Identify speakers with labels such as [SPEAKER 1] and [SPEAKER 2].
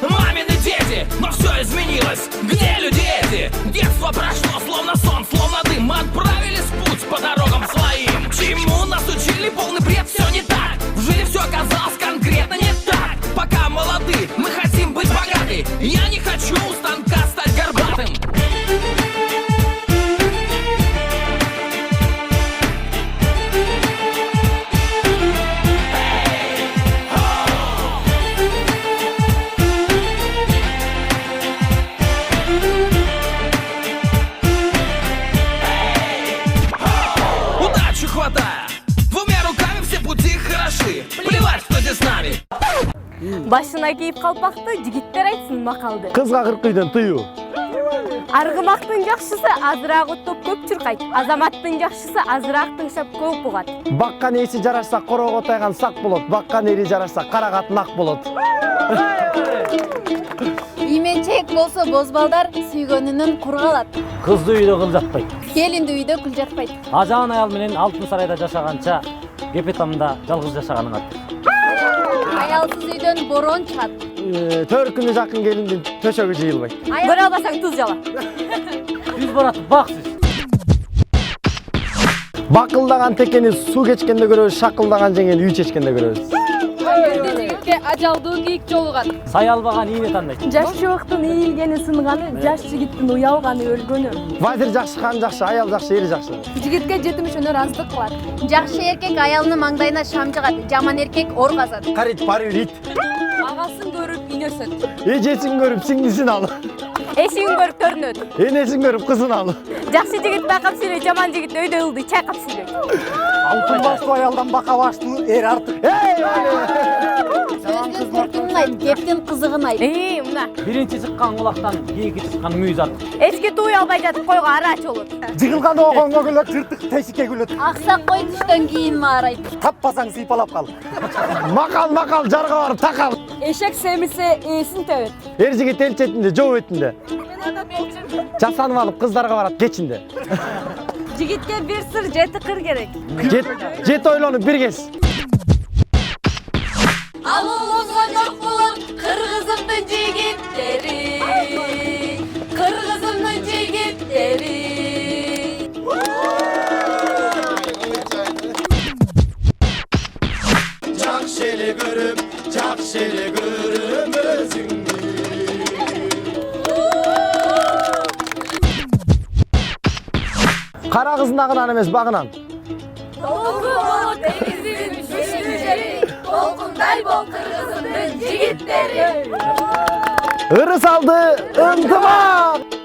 [SPEAKER 1] Мамины дети, но все изменилось. Где люди эти? Детство прошло, словно сон, словно дым. Отправились в путь по дорогам своим. Чему нас учили, полный бред, все не так. В жизни все оказалось конкретно не так. Пока молоды, мы хотим быть богаты. Я не хочу у станка стать горбатым. Двумя руками все пути хороши. Плевать, кто здесь с нами.
[SPEAKER 2] Башына кийип калпакты жигиттер айтсын макалды.
[SPEAKER 3] Кызга 40 үйдөн тыюу.
[SPEAKER 2] Аргымактын жакшысы азыраак оттоп көп чуркайт. Азаматтын жакшысы азыраак тыңшап көп угат.
[SPEAKER 3] Баккан ээси жарашса короого тайган сак болот. Баккан эри жарашса карагат нак болот.
[SPEAKER 4] Именчек болсо бозбалдар сүйгөнүнөн кур калат.
[SPEAKER 5] Кызды үйдө кыл жатпайт.
[SPEAKER 4] Келинди үйдө күл жатпайт.
[SPEAKER 5] Ажаган аял менен алтын сарайда жашаганча Гепетамда жалгыз жашаганың ат.
[SPEAKER 4] Аялсыз үйдөн борон чыгат.
[SPEAKER 3] Төркүнү жакын келиндин төшөгү жыйылбайт.
[SPEAKER 2] Көрө албасаң туз жала.
[SPEAKER 5] Түз барат баксыз.
[SPEAKER 3] Бакылдаган текени суу кечкенде көрөбүз, шакылдаган жеңени үй чечкенде көрөбүз.
[SPEAKER 4] Жигитке ажалдуу кийик жолугат.
[SPEAKER 5] Сай албаган ийне тандайт.
[SPEAKER 2] Жаш чыбыктын ийилгени сынганы, жаш жигиттин уялганы өлгөнү.
[SPEAKER 3] Вазир жакшы, хан жакшы, аял жакшы, ери жакшы.
[SPEAKER 4] Жигитке жетимиш өнөр аздык кылат. Жакшы эркек аялынын маңдайына шам жагат, жаман эркек ор казат.
[SPEAKER 3] Карит барыр ит.
[SPEAKER 2] Агасын көрүп инесет.
[SPEAKER 3] Эжесин көрүп сиңдисин ал.
[SPEAKER 2] Эшигин көрүп төрүнөт.
[SPEAKER 3] Энесин көрүп кызын ал.
[SPEAKER 2] Жакшы жигит байкап сүйлөйт, жаман жигит өйдө ылдый чайкап сүйлөйт.
[SPEAKER 3] Алтын баштуу аялдан бака баштуу эр артык.
[SPEAKER 4] Сөздүн көркүнүн айт, кептин кызыгын айт.
[SPEAKER 2] Мына.
[SPEAKER 5] Биринчи чыккан кулактан кийинки чыккан мүйүз артык.
[SPEAKER 2] Эски туй албай жатып койго арач болот.
[SPEAKER 3] Жыгылган огонго күлөт, жыртык тешикке күлөт.
[SPEAKER 4] Аксак кой түштөн кийин маарайт.
[SPEAKER 3] Таппасаң сыйпалап кал. Макал жарга барып такал.
[SPEAKER 2] Эшек семисе ээсин тебет.
[SPEAKER 3] Эр жигит эл четинде, жоо бетинде. Жасанып алып кыздарга барат кечинде.
[SPEAKER 2] Жигитке бир сыр, жети кыр керек.
[SPEAKER 3] Жет ойлонуп бир кез.
[SPEAKER 4] Алуулуңга жок болот кыргызымдын жигиттери. Кыргызымдын жигиттери.
[SPEAKER 6] Жакшы эле көрүм өзүңдү.
[SPEAKER 3] Кара кыздын эмес багынан.
[SPEAKER 4] Толкундай бол кыргызымдын жигиттери.
[SPEAKER 3] Ырыс алды ынтымак.